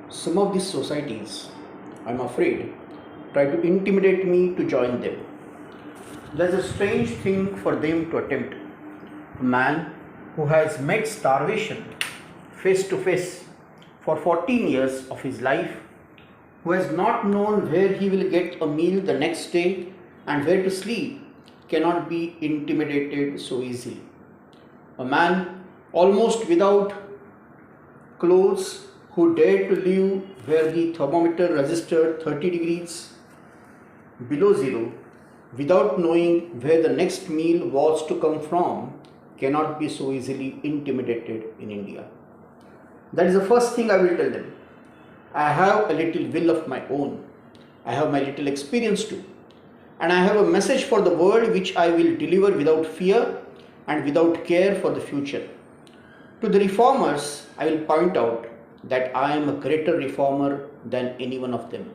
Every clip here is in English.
Some of these societies, I'm afraid, try to intimidate me to join them. There's a strange thing for them to attempt. A man who has met starvation face to face for 14 years of his life, who has not known where he will get a meal the next day and where to sleep, cannot be intimidated so easily. A man almost without clothes who dared to live where the thermometer registered 30 degrees below zero without knowing where the next meal was to come from cannot be so easily intimidated in India. That is the first thing I will tell them. I have a little will of my own. I have my little experience too. And I have a message for the world which I will deliver without fear and without care for the future. To the reformers, I will point out that I am a greater reformer than any one of them.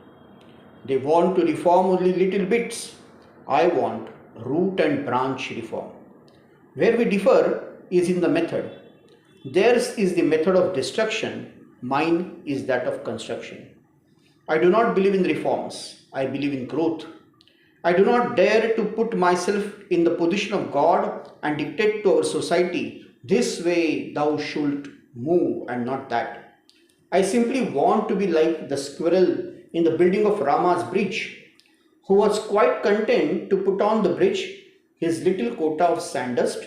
They want to reform only little bits. I want root and branch reform. Where we differ is in the method. Theirs is the method of destruction, mine is that of construction. I do not believe in reforms, I believe in growth. I do not dare to put myself in the position of God and dictate to our society, this way thou shalt move and not that. I simply want to be like the squirrel in the building of Rama's bridge, who was quite content to put on the bridge his little quota of sandust.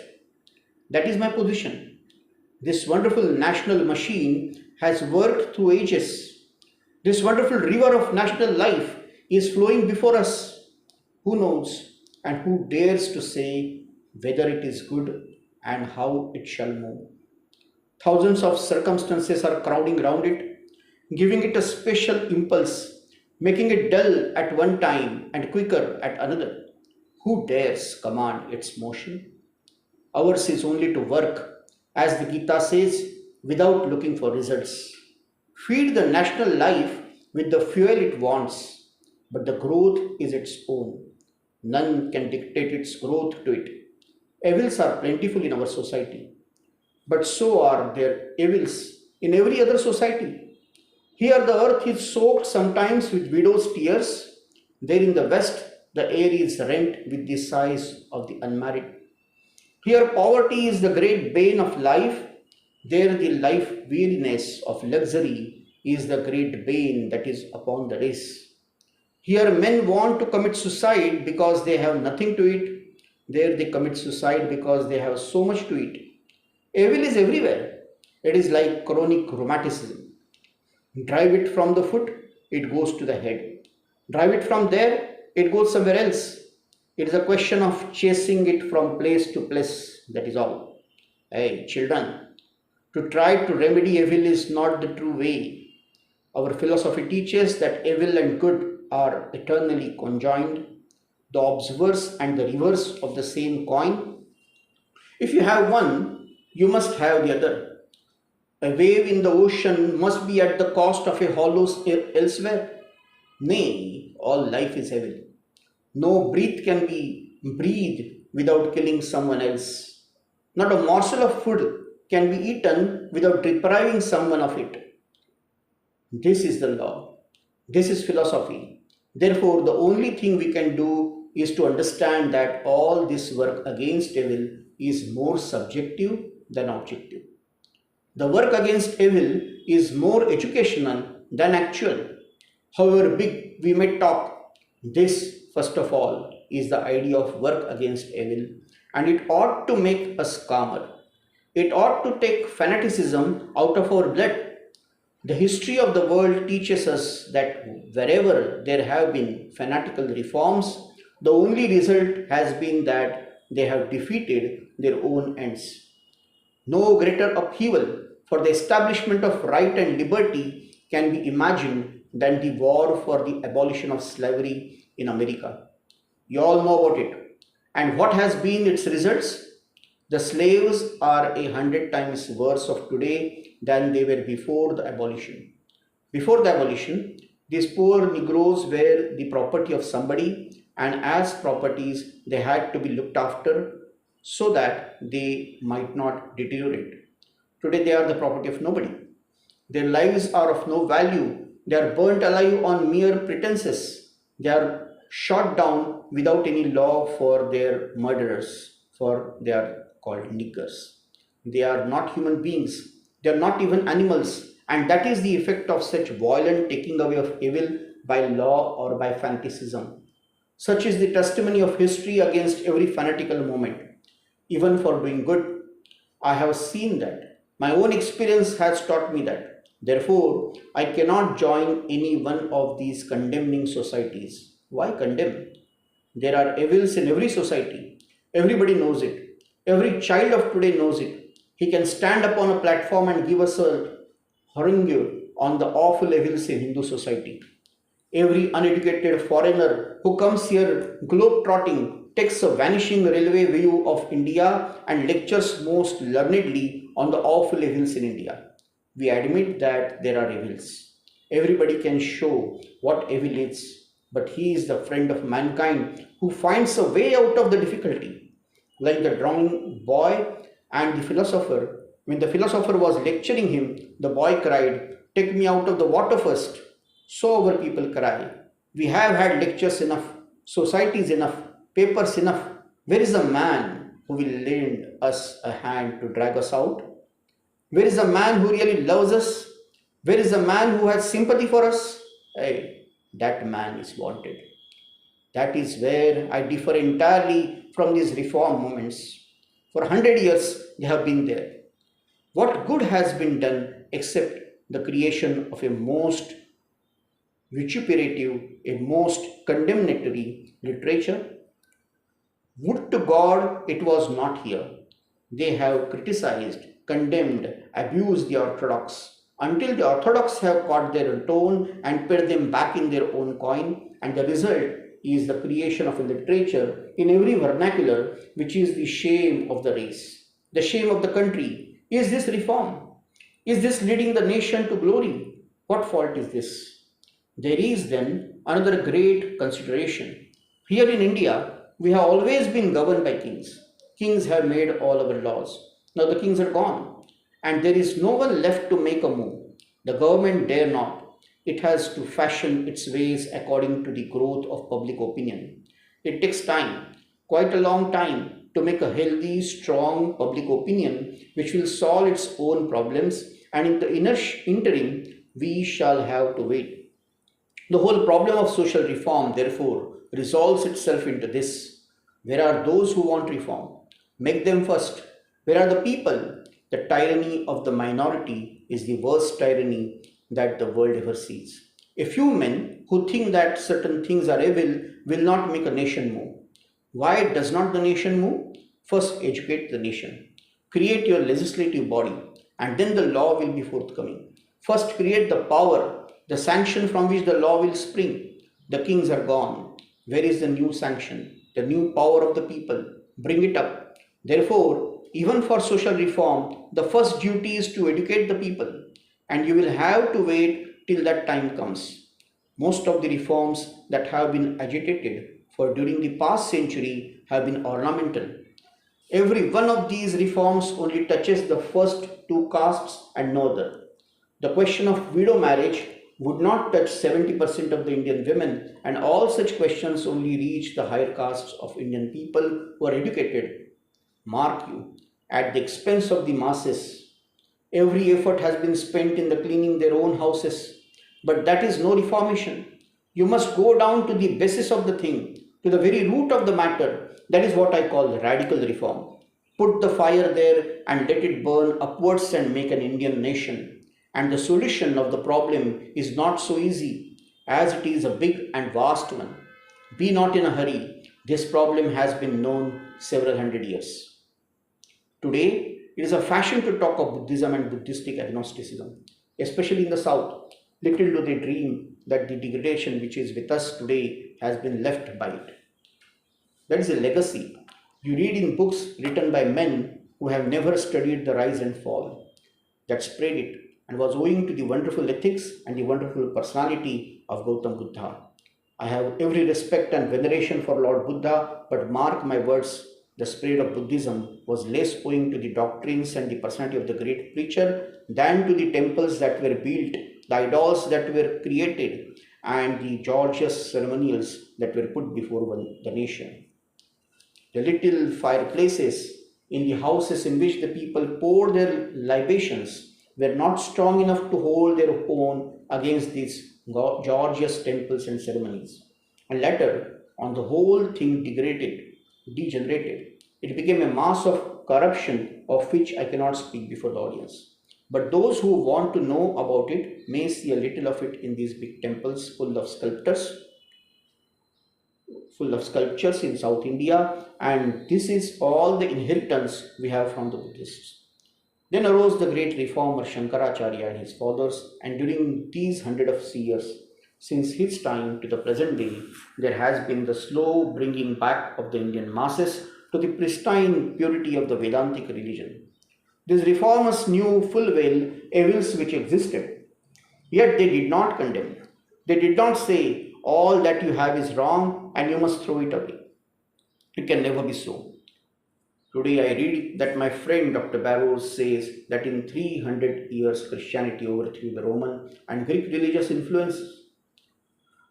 That is my position. This wonderful national machine has worked through ages. This wonderful river of national life is flowing before us. Who knows and who dares to say whether it is good and how it shall move? Thousands of circumstances are crowding round it, giving it a special impulse, making it dull at one time and quicker at another. Who dares command its motion? Ours is only to work, as the Gita says, without looking for results. Feed the national life with the fuel it wants, but the growth is its own. None can dictate its growth to it. Evils are plentiful in our society, but so are there evils in every other society. Here the earth is soaked sometimes with widows' tears. There in the west, the air is rent with the sighs of the unmarried. Here poverty is the great bane of life. There the life weariness of luxury is the great bane that is upon the race. Here men want to commit suicide because they have nothing to eat. There they commit suicide because they have so much to eat. Evil is everywhere. It is like chronic rheumatism. Drive it from the foot, it goes to the head. Drive it from there, it goes somewhere else. It is a question of chasing it from place to place, that is all. Hey, children, to try to remedy evil is not the true way. Our philosophy teaches that evil and good are eternally conjoined, the obverse and the reverse of the same coin. If you have one, you must have the other. A wave in the ocean must be at the cost of a hollow elsewhere. Nay, all life is evil. No breath can be breathed without killing someone else. Not a morsel of food can be eaten without depriving someone of it. This is the law. This is philosophy. Therefore, the only thing we can do is to understand that all this work against evil is more subjective than objective. The work against evil is more educational than actual. However big we may talk, this, first of all, is the idea of work against evil, and it ought to make us calmer. It ought to take fanaticism out of our blood. The history of the world teaches us that wherever there have been fanatical reforms, the only result has been that they have defeated their own ends. No greater upheaval for the establishment of right and liberty can be imagined than the war for the abolition of slavery in America. You all know about it. And what has been its results? The slaves are 100 times worse of today than they were before the abolition. Before the abolition, these poor Negroes were the property of somebody, and as properties, they had to be looked after so that they might not deteriorate. Today, they are the property of nobody. Their lives are of no value. They are burnt alive on mere pretenses. They are shot down without any law for their murderers, for they are called niggers. They are not human beings. They are not even animals. And that is the effect of such violent taking away of evil by law or by fanaticism. Such is the testimony of history against every fanatical movement. Even for doing good, I have seen that. My own experience has taught me that. Therefore, I cannot join any one of these condemning societies. Why condemn? There are evils in every society. Everybody knows it. Every child of today knows it. He can stand upon a platform and give us a harangue on the awful evils in Hindu society. Every uneducated foreigner who comes here globe-trotting takes a vanishing railway view of India and lectures most learnedly on the awful evils in India. We admit that there are evils. Everybody can show what evil is, but he is the friend of mankind who finds a way out of the difficulty. Like the drowning boy and the philosopher. When the philosopher was lecturing him, the boy cried, "Take me out of the water first." So our people cry. We have had lectures enough, societies enough, papers enough. Where is the man who will lend us a hand to drag us out? Where is the man who really loves us? Where is the man who has sympathy for us? Hey, that man is wanted. That is where I differ entirely from these reform movements. For 100 years, they have been there. What good has been done except the creation of a most vituperative, a most condemnatory literature? Would to God it was not here. They have criticized, condemned, abused the Orthodox until the Orthodox have caught their tone and paid them back in their own coin, and the result is the creation of a literature in every vernacular which is the shame of the race, the shame of the country. Is this reform? Is this leading the nation to glory? What fault is this? There is then another great consideration. Here in India, we have always been governed by kings. Kings have made all our laws. Now the kings are gone, and there is no one left to make a move. The government dare not. It has to fashion its ways according to the growth of public opinion. It takes time, quite a long time, to make a healthy, strong public opinion which will solve its own problems, and in the interim, we shall have to wait. The whole problem of social reform, therefore, resolves itself into this. Where are those who want reform? Make them first. Where are the people? The tyranny of the minority is the worst tyranny that the world ever sees. A few men who think that certain things are evil will not make a nation move. Why does not the nation move? First, educate the nation. Create your legislative body, and then the law will be forthcoming. First, create the power, the sanction from which the law will spring. The kings are gone. Where is the new sanction, the new power of the people? Bring it up. Therefore, even for social reform, the first duty is to educate the people, and you will have to wait till that time comes. Most of the reforms that have been agitated for during the past century have been ornamental. Every one of these reforms only touches the first two castes and no other. The question of widow marriage would not touch 70% of the Indian women, and all such questions only reach the higher castes of Indian people who are educated. Mark you, at the expense of the masses. Every effort has been spent in the cleaning their own houses, but that is no reformation. You must go down to the basis of the thing, to the very root of the matter. That is what I call radical reform. Put the fire there and let it burn upwards and make an Indian nation. And the solution of the problem is not so easy, as it is a big and vast one. Be not in a hurry. This problem has been known several hundred years. Today, it is a fashion to talk of Buddhism and Buddhistic agnosticism, especially in the South. Little do they dream that the degradation which is with us today has been left by it. That is a legacy. You read in books written by men who have never studied the rise and fall, that spread it, and was owing to the wonderful ethics and the wonderful personality of Gautam Buddha. I have every respect and veneration for Lord Buddha, but mark my words, the spread of Buddhism was less owing to the doctrines and the personality of the great preacher than to the temples that were built, the idols that were created, and the gorgeous ceremonials that were put before the nation. The little fireplaces in the houses in which the people poured their libations were not strong enough to hold their own against these gorgeous temples and ceremonies. And later, on the whole thing degenerated. It became a mass of corruption of which I cannot speak before the audience. But those who want to know about it may see a little of it in these big temples full of sculptures in South India, and this is all the inheritance we have from the Buddhists. Then arose the great reformer Shankaracharya and his followers, and during these hundreds of years, since his time to the present day, there has been the slow bringing back of the Indian masses to the pristine purity of the Vedantic religion. These reformers knew full well evils which existed, yet they did not condemn. They did not say, all that you have is wrong and you must throw it away. It can never be so. Today I read that my friend Dr. Barrows says that in 300 years Christianity overthrew the Roman and Greek religious influences.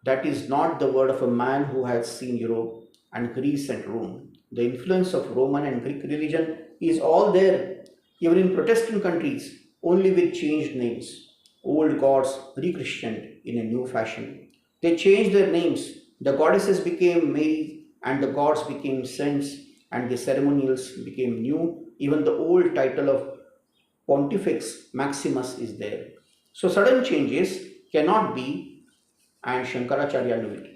That is not the word of a man who has seen Europe and Greece and Rome. The influence of Roman and Greek religion is all there, even in Protestant countries, only with changed names. Old gods re-Christianed in a new fashion. They changed their names. The goddesses became Mary and the gods became saints and the ceremonials became new. Even the old title of Pontifex Maximus is there. So sudden changes cannot be, and Shankaracharya knew it.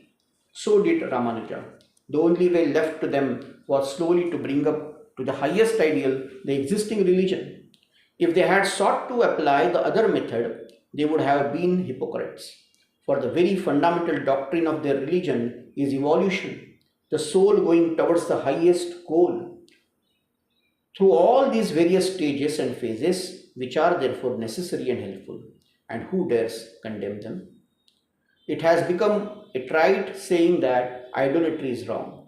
So did Ramanuja. The only way left to them was slowly to bring up to the highest ideal the existing religion. If they had sought to apply the other method, they would have been hypocrites. For the very fundamental doctrine of their religion is evolution, the soul going towards the highest goal. Through all these various stages and phases, which are therefore necessary and helpful, and who dares condemn them? It has become a trite saying that idolatry is wrong,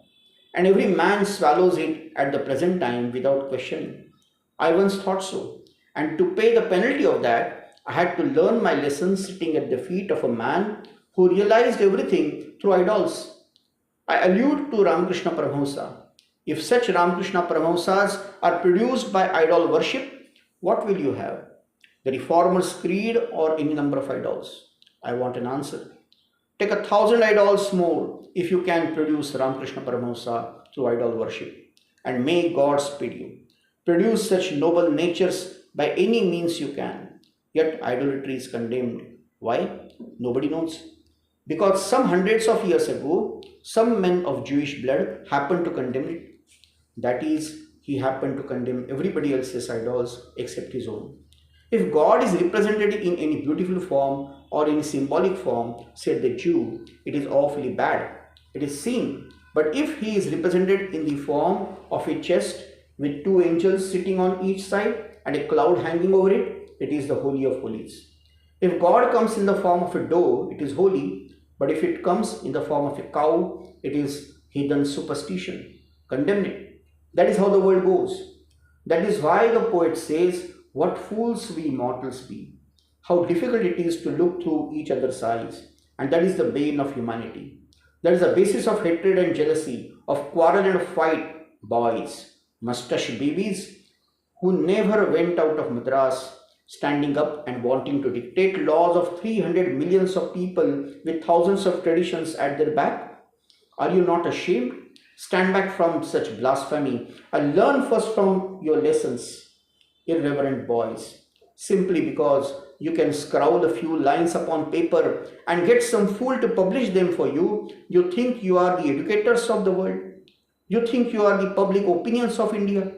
and every man swallows it at the present time without questioning. I once thought so, and to pay the penalty of that, I had to learn my lessons sitting at the feet of a man who realized everything through idols. I allude to Ramakrishna Paramahamsa. If such Ramakrishna Paramahamsas are produced by idol worship, what will you have? The Reformer's creed or any number of idols? I want an answer. Take 1,000 idols more if you can produce Ramakrishna Paramahamsa through idol worship, and may God speed you. Produce such noble natures by any means you can. Yet idolatry is condemned. Why? Nobody knows. Because some hundreds of years ago, some men of Jewish blood happened to condemn it. That is, he happened to condemn everybody else's idols except his own. If God is represented in any beautiful form or in symbolic form, said the Jew, it is awfully bad. It is sin. But if he is represented in the form of a chest with 2 angels sitting on each side and a cloud hanging over it, it is the Holy of Holies. If God comes in the form of a doe, it is holy. But if it comes in the form of a cow, it is heathen superstition. Condemn it. That is how the world goes. That is why the poet says, what fools we mortals be. How difficult it is to look through each other's eyes. And that is the bane of humanity. That is the basis of hatred and jealousy, of quarrel and fight. Boys, mustache babies, who never went out of Madras, standing up and wanting to dictate laws of 300 millions of people with thousands of traditions at their back? Are you not ashamed? Stand back from such blasphemy and learn first from your lessons, irreverent boys. Simply because you can scrawl a few lines upon paper and get some fool to publish them for you, you think you are the educators of the world. You think you are the public opinions of India.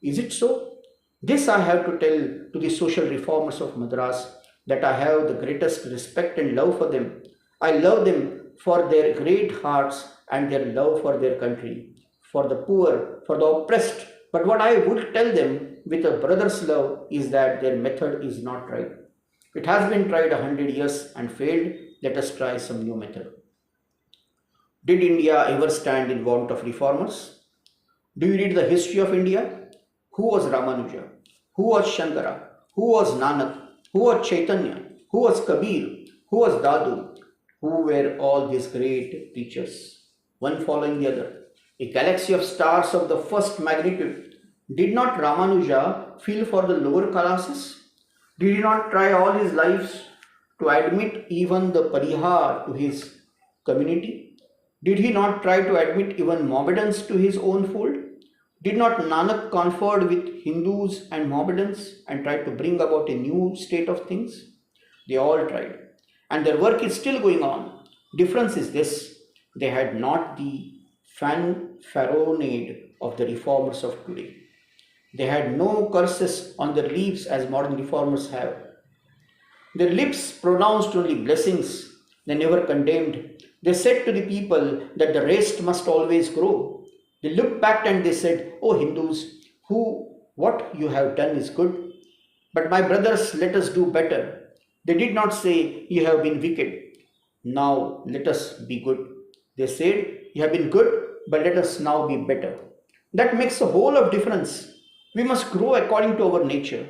Is it so? This I have to tell to the social reformers of Madras, that I have the greatest respect and love for them. I love them for their great hearts and their love for their country, for the poor, for the oppressed. But what I would tell them with a brother's love is that their method is not right. It has been tried 100 years and failed. Let us try some new method. Did India ever stand in want of reformers? Do you read the history of India? Who was Ramanuja? Who was Shankara? Who was Nanak? Who was Chaitanya? Who was Kabir? Who was Dâdu? Who were all these great teachers? One following the other. A galaxy of stars of the first magnitude. Did not Ramanuja feel for the lower classes? Did he not try all his lives to admit even the Pariah to his community? Did he not try to admit even Mohammedans to his own fold? Did not Nanak conferred with Hindus and Mohammedans and tried to bring about a new state of things? They all tried, and their work is still going on. Difference is this: they had not the fanfaronade of the reformers of today. They had no curses on their lips as modern reformers have. Their lips pronounced only blessings. They never condemned. They said to the people that the rest must always grow. They looked back and they said, "O Hindus, what you have done is good. But my brothers, let us do better." They did not say, "You have been wicked. Now let us be good." They said, "You have been good, but let us now be better." That makes a whole of difference. We must grow according to our nature.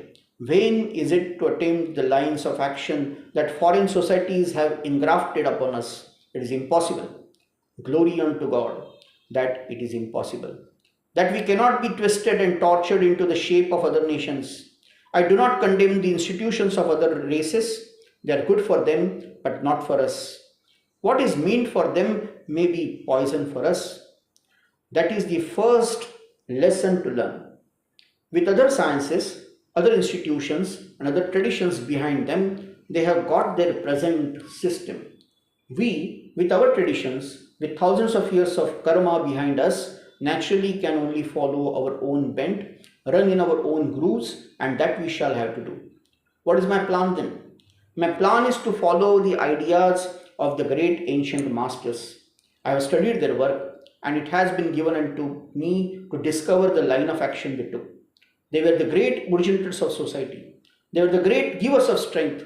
Vain is it to attempt the lines of action that foreign societies have engrafted upon us. It is impossible. Glory unto God that it is impossible. That we cannot be twisted and tortured into the shape of other nations. I do not condemn the institutions of other races. They are good for them, but not for us. What is meant for them may be poison for us. That is the first lesson to learn. With other sciences, other institutions, and other traditions behind them, they have got their present system. We, with our traditions, with thousands of years of karma behind us, naturally can only follow our own bent, run in our own grooves, and that we shall have to do. What is my plan then? My plan is to follow the ideas of the great ancient masters. I have studied their work, and it has been given unto me to discover the line of action they took. They were the great originators of society. They were the great givers of strength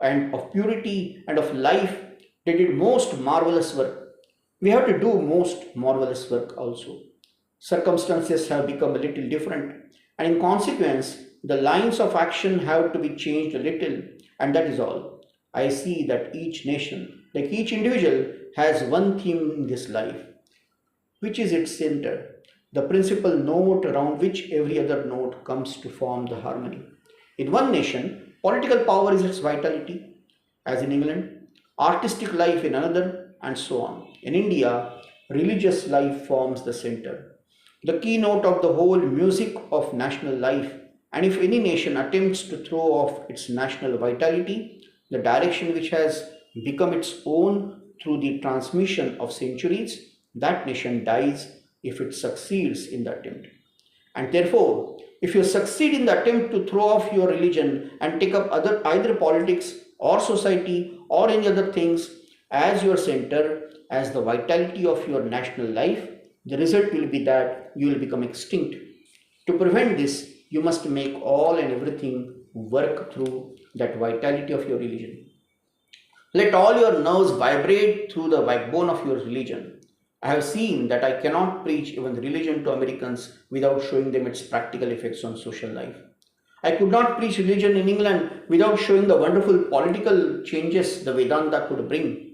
and of purity and of life. They did most marvelous work. We have to do most marvelous work also. Circumstances have become a little different, and in consequence, the lines of action have to be changed a little, and that is all. I see that each nation, like each individual, has one theme in this life, which is its center, the principal note around which every other note comes to form the harmony. In one nation, political power is its vitality, as in England, artistic life in another, and so on. In India, religious life forms the center, the keynote of the whole music of national life. And if any nation attempts to throw off its national vitality, the direction which has become its own through the transmission of centuries, that nation dies if it succeeds in the attempt. And therefore, if you succeed in the attempt to throw off your religion and take up either politics or society or any other things as your center, as the vitality of your national life, the result will be that you will become extinct. To prevent this, you must make all and everything work through that vitality of your religion. Let all your nerves vibrate through the backbone of your religion. I have seen that I cannot preach even religion to Americans without showing them its practical effects on social life. I could not preach religion in England without showing the wonderful political changes the Vedanta could bring.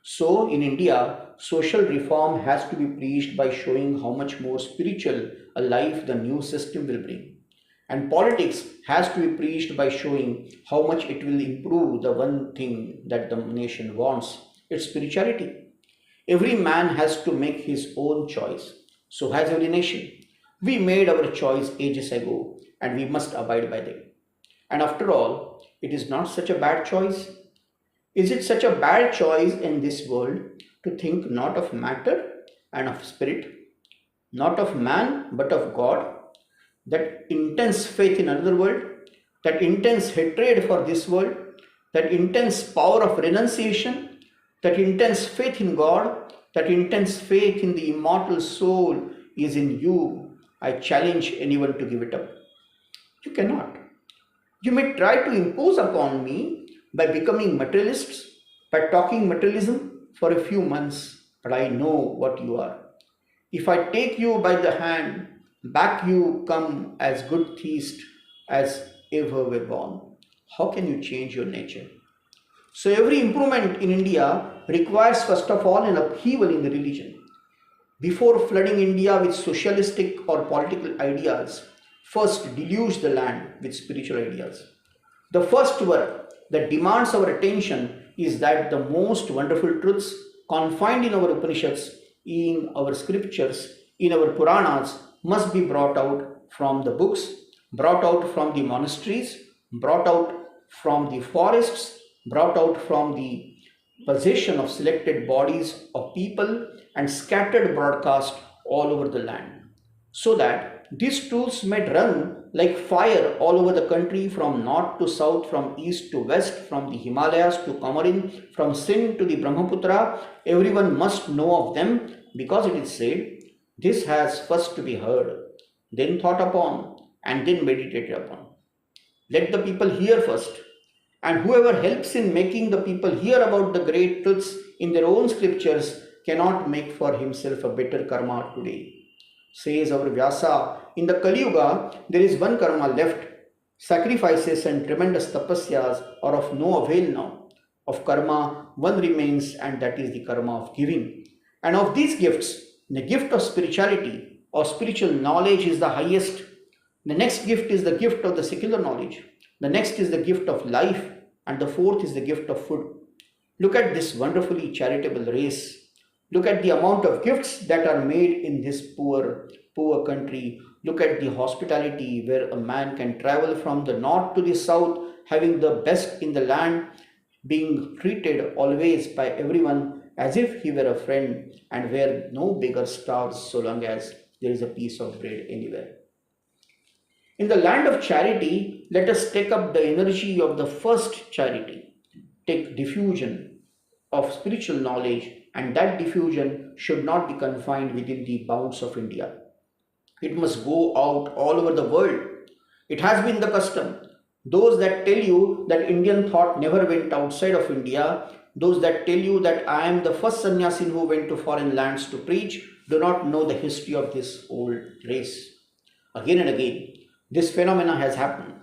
So in India, social reform has to be preached by showing how much more spiritual a life the new system will bring. And politics has to be preached by showing how much it will improve the one thing that the nation wants, its spirituality. Every man has to make his own choice. So has every nation. We made our choice ages ago, and we must abide by them. And after all, it is not such a bad choice. Is it such a bad choice in this world to think not of matter and of spirit, not of man but of God? That intense faith in another world, that intense hatred for this world, that intense power of renunciation, that intense faith in God, that intense faith in the immortal soul is in you. I challenge anyone to give it up. You cannot. You may try to impose upon me by becoming materialists, by talking materialism for a few months, but I know what you are. If I take you by the hand, back you come as good theist as ever were born. How can you change your nature? So every improvement in India requires first of all an upheaval in the religion. Before flooding India with socialistic or political ideas, first deluge the land with spiritual ideas. The first work that demands our attention is that the most wonderful truths confined in our Upanishads, in our scriptures, in our Puranas must be brought out from the books, brought out from the monasteries, brought out from the forests, brought out from the possession of selected bodies of people and scattered broadcast all over the land, so that these tools might run like fire all over the country, from north to south, from east to west, from the Himalayas to Comorin, from Sindh to the Brahmaputra. Everyone must know of them, because it is said, this has first to be heard, then thought upon, and then meditated upon. Let the people hear first, and whoever helps in making the people hear about the great truths in their own scriptures cannot make for himself a better karma today. Says our Vyasa, in the Kali Yuga, there is one karma left. Sacrifices and tremendous tapasyas are of no avail now. Of karma, one remains, and that is the karma of giving. And of these gifts, the gift of spirituality or spiritual knowledge is the highest. The next gift is the gift of the secular knowledge. The next is the gift of life, and the fourth is the gift of food. Look at this wonderfully charitable race. Look at the amount of gifts that are made in this poor country. Look at the hospitality where a man can travel from the north to the south, having the best in the land, being treated always by everyone as if he were a friend, and where no beggar starves so long as there is a piece of bread anywhere. In the land of charity, let us take up the energy of the first charity. Take diffusion of spiritual knowledge, and that diffusion should not be confined within the bounds of India. It must go out all over the world. It has been the custom. Those that tell you that Indian thought never went outside of India, those that tell you that I am the first sannyasin who went to foreign lands to preach, do not know the history of this old race. Again and again, this phenomena has happened.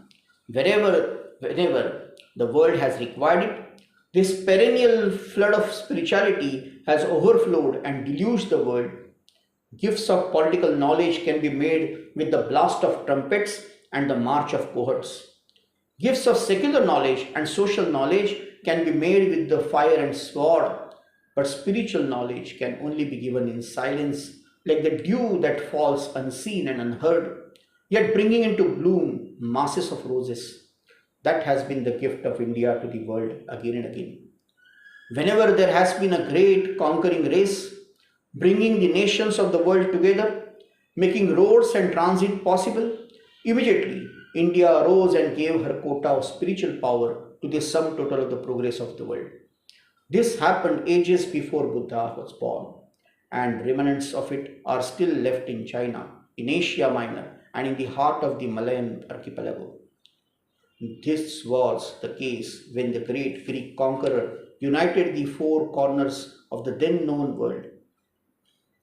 Whenever the world has required it, this perennial flood of spirituality has overflowed and deluged the world. Gifts of political knowledge can be made with the blast of trumpets and the march of cohorts. Gifts of secular knowledge and social knowledge can be made with the fire and sword, but spiritual knowledge can only be given in silence, like the dew that falls unseen and unheard, yet bringing into bloom masses of roses. That has been the gift of India to the world again and again. Whenever there has been a great conquering race, bringing the nations of the world together, making roads and transit possible, immediately India arose and gave her quota of spiritual power to the sum total of the progress of the world. This happened ages before Buddha was born, and remnants of it are still left in China, in Asia Minor, and in the heart of the Malayan archipelago. This was the case when the great Greek conqueror united the four corners of the then known world.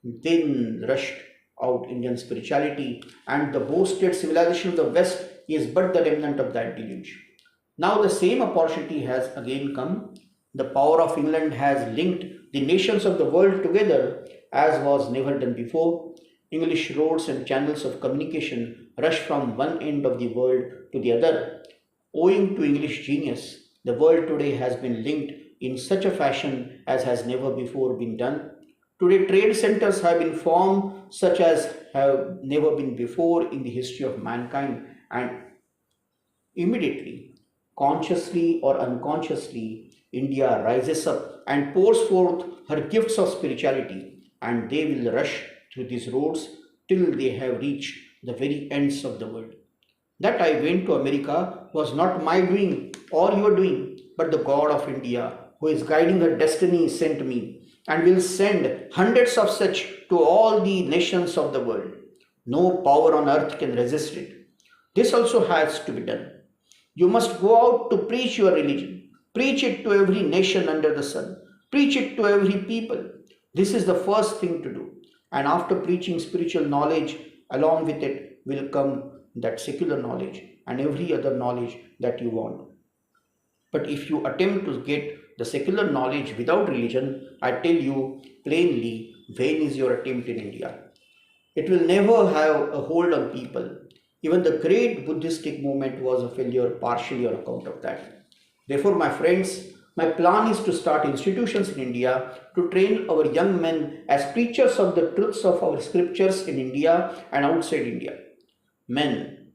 Then rushed out Indian spirituality, and the boasted civilization of the West is but the remnant of that deluge. Now the same opportunity has again come. The power of England has linked the nations of the world together as was never done before. English roads and channels of communication rush from one end of the world to the other. Owing to English genius, the world today has been linked in such a fashion as has never before been done. Today, trade centers have been formed such as have never been before in the history of mankind, and immediately, consciously or unconsciously, India rises up and pours forth her gifts of spirituality, and they will rush through these roads till they have reached the very ends of the world. That I went to America was not my doing or your doing, but the God of India, who is guiding her destiny, sent me, and will send hundreds of such to all the nations of the world. No power on earth can resist it. This also has to be done. You must go out to preach your religion. Preach it to every nation under the sun. Preach it to every people. This is the first thing to do. And after preaching spiritual knowledge, along with it will come that secular knowledge and every other knowledge that you want. But if you attempt to get the secular knowledge without religion, I tell you plainly, vain is your attempt in India. It will never have a hold on people. Even the great Buddhistic movement was a failure partially on account of that. Therefore, my friends, my plan is to start institutions in India to train our young men as preachers of the truths of our scriptures in India and outside India. Men,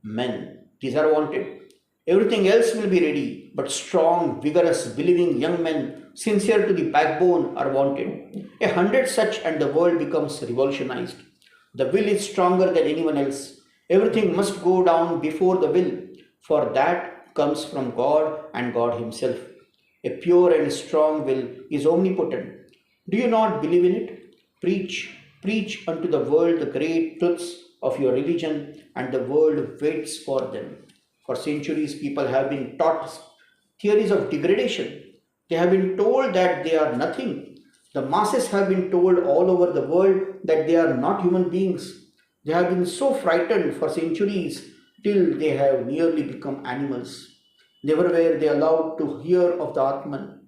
these are wanted. Everything else will be ready, but strong, vigorous, believing young men, sincere to the backbone, are wanted. 100 such and the world becomes revolutionized. The will is stronger than anyone else. Everything must go down before the will, for that comes from God and God Himself. A pure and strong will is omnipotent. Do you not believe in it? Preach unto the world the great truths of your religion, and the world waits for them. For centuries, people have been taught theories of degradation. They have been told that they are nothing. The masses have been told all over the world that they are not human beings. They have been so frightened for centuries till they have nearly become animals. Never were they allowed to hear of the Atman.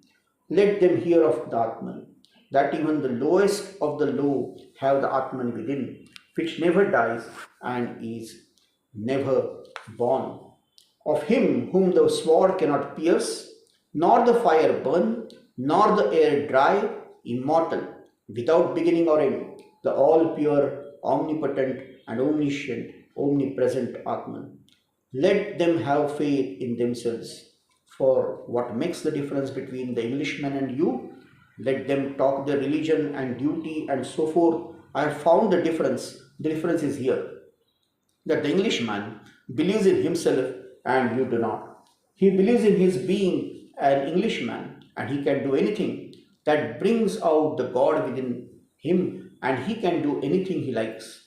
Let them hear of the Atman, that even the lowest of the low have the Atman within, which never dies and is never born. Of him whom the sword cannot pierce, nor the fire burn, nor the air dry, immortal, without beginning or end, the all-pure, omnipotent and omniscient, omnipresent Atman. Let them have faith in themselves. For what makes the difference between the Englishman and you? Let them talk their religion and duty and so forth. I have found the difference. The difference is here, that the Englishman believes in himself and you do not. He believes in his being an Englishman and he can do anything that brings out the God within him, and he can do anything he likes.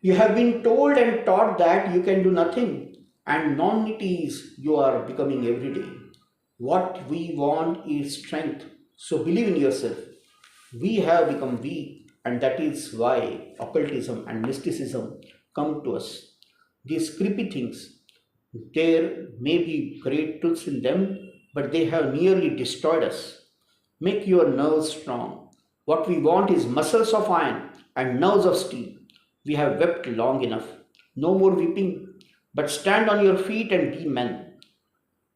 You have been told and taught that you can do nothing, and non-nitties you are becoming every day. What we want is strength, so believe in yourself. We have become weak, and that is why occultism and mysticism come to us. These creepy things, there may be great truths in them, but they have nearly destroyed us. Make your nerves strong. What we want is muscles of iron and nerves of steel. We have wept long enough. No more weeping, but stand on your feet and be men.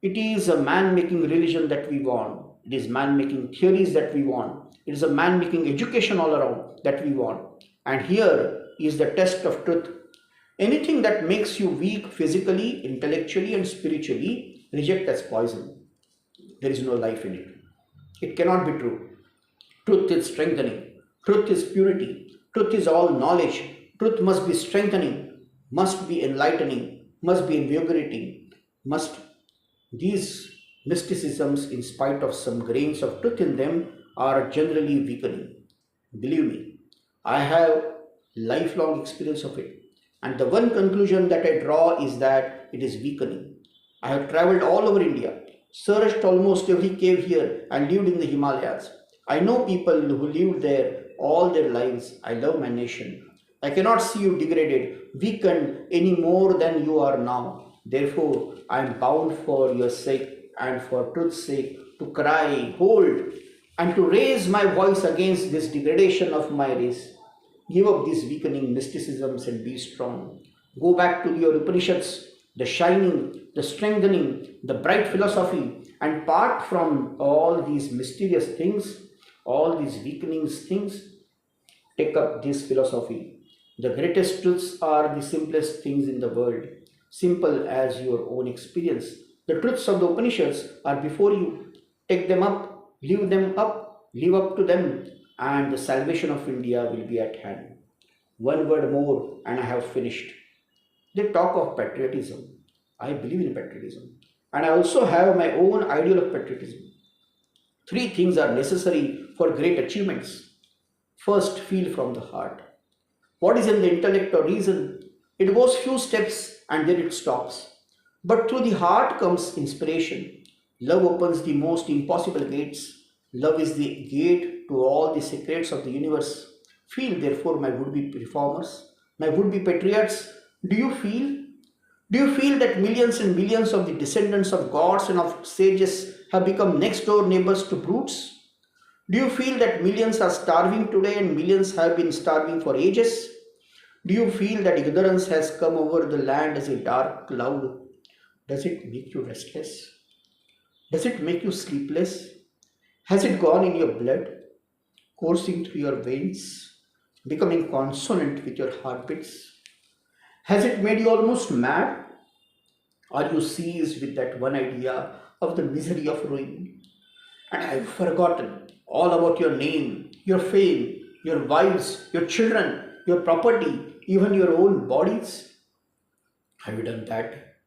It is a man-making religion that we want. It is man-making theories that we want. It is a man-making education all around that we want. And here is the test of truth. Anything that makes you weak physically, intellectually and spiritually, reject as poison. There is no life in it. It cannot be true. Truth is strengthening. Truth is purity. Truth is all knowledge. Truth must be strengthening, must be enlightening, must be invigorating, These mysticisms, in spite of some grains of truth in them, are generally weakening. Believe me, I have lifelong experience of it. And the one conclusion that I draw is that it is weakening. I have traveled all over India, searched almost every cave here, and lived in the Himalayas. I know people who lived there all their lives. I love my nation. I cannot see you degraded, weakened any more than you are now. Therefore, I am bound for your sake and for truth's sake to cry, hold, and to raise my voice against this degradation of my race. Give up these weakening mysticisms and be strong. Go back to your Upanishads, the shining, the strengthening, the bright philosophy, and part from all these mysterious things, all these weakening things. Take up this philosophy. The greatest truths are the simplest things in the world, simple as your own experience. The truths of the Upanishads are before you. Take them up, live up to them, and the salvation of India will be at hand. One word more and I have finished. They talk of patriotism. I believe in patriotism. And I also have my own ideal of patriotism. 3 things are necessary for great achievements. First, feel from the heart. What is in the intellect or reason? It goes few steps and then it stops. But through the heart comes inspiration. Love opens the most impossible gates. Love is the gate to all the secrets of the universe. Feel, therefore, my would-be reformers, my would-be patriots, do you feel? Do you feel that millions and millions of the descendants of gods and of sages have become next door neighbors to brutes? Do you feel that millions are starving today and millions have been starving for ages? Do you feel that ignorance has come over the land as a dark cloud? Does it make you restless? Does it make you sleepless? Has it gone in your blood, coursing through your veins, becoming consonant with your heartbeats? Has it made you almost mad? Are you seized with that one idea of the misery of ruin? And I've forgotten all about your name, your fame, your wives, your children, your property, even your own bodies. Have you done that?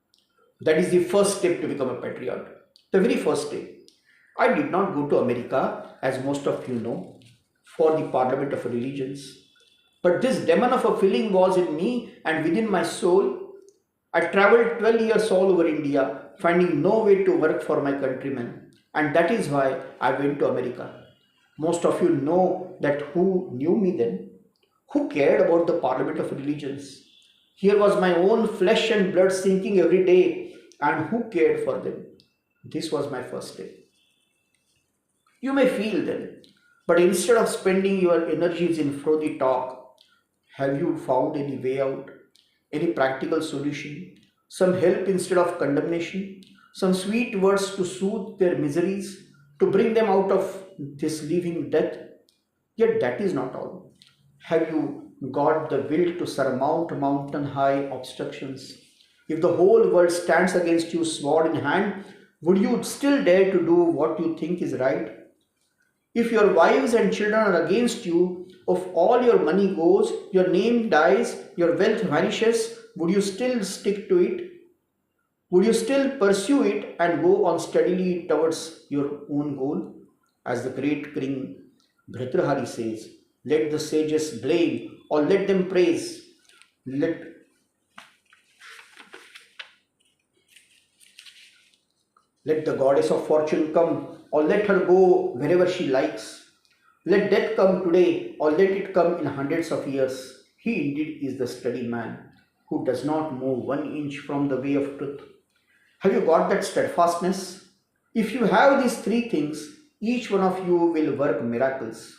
That is the first step to become a patriot. The very first step. I did not go to America, as most of you know, for the Parliament of Religions. But this demon of a feeling was in me and within my soul. I traveled 12 years all over India, finding no way to work for my countrymen. And that is why I went to America. Most of you know that who knew me then? Who cared about the Parliament of Religions? Here was my own flesh and blood sinking every day, and who cared for them? This was my first step. You may feel then, but instead of spending your energies in frothy talk, have you found any way out, any practical solution, some help instead of condemnation, some sweet words to soothe their miseries, to bring them out of this living death? Yet that is not all. Have you got the will to surmount mountain high obstructions? If the whole world stands against you sword in hand, would you still dare to do what you think is right? If your wives and children are against you, if all your money goes, your name dies, your wealth vanishes, would you still stick to it? Would you still pursue it and go on steadily towards your own goal? As the great king Bhartrhari says, let the sages blame or let them praise. Let the goddess of fortune come or let her go wherever she likes. Let death come today or let it come in hundreds of years. He indeed is the steady man who does not move 1 inch from the way of truth. Have you got that steadfastness? If you have these three things, each one of you will work miracles.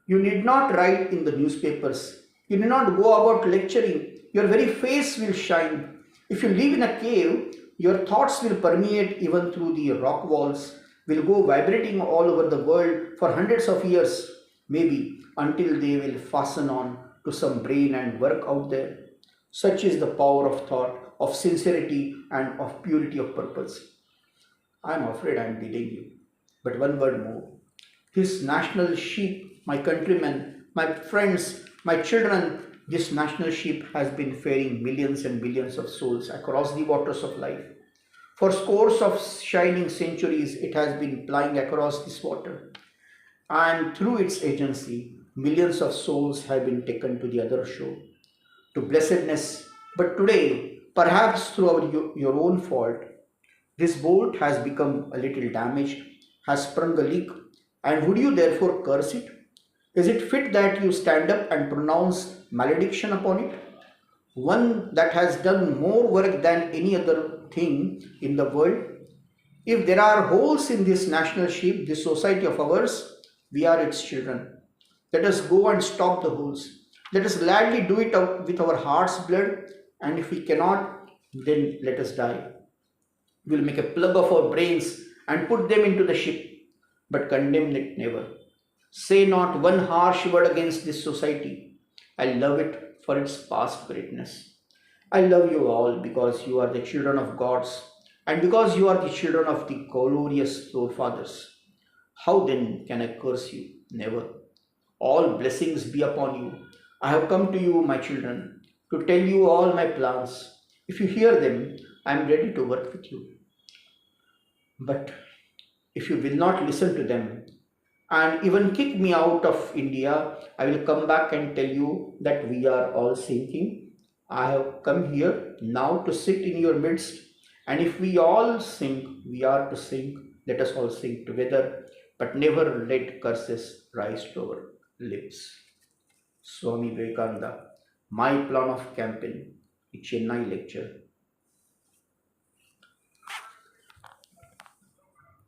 You need not write in the newspapers. You need not go about lecturing. Your very face will shine. If you live in a cave, your thoughts will permeate even through the rock walls, will go vibrating all over the world for hundreds of years, maybe until they will fasten on to some brain and work out there. Such is the power of thought, of sincerity, and of purity of purpose. I am afraid I am delaying you, but one word more. This national sheep, my countrymen, my friends, my children, this national sheep has been ferrying millions and billions of souls across the waters of life. For scores of shining centuries, it has been plying across this water. And through its agency, millions of souls have been taken to the other shore, to blessedness. But today, perhaps through your own fault, this boat has become a little damaged, has sprung a leak, and would you therefore curse it? Is it fit that you stand up and pronounce malediction upon it? One that has done more work than any other thing in the world? If there are holes in this national ship, this society of ours, we are its children. Let us go and stop the holes. Let us gladly do it with our heart's blood, and if we cannot, then let us die. We will make a plug of our brains and put them into the ship, but condemn it never. Say not one harsh word against this society. I love it for its past greatness. I love you all because you are the children of gods and because you are the children of the glorious forefathers. How then can I curse you? Never. All blessings be upon you. I have come to you, my children, to tell you all my plans. If you hear them, I am ready to work with you. But if you will not listen to them and even kick me out of India, I will come back and tell you that we are all sinking. I have come here now to sit in your midst, and if we all sink, we are to sink. Let us all sink together, but never let curses rise to our lips. Swami Vivekananda, my plan of campaign, a Chennai lecture.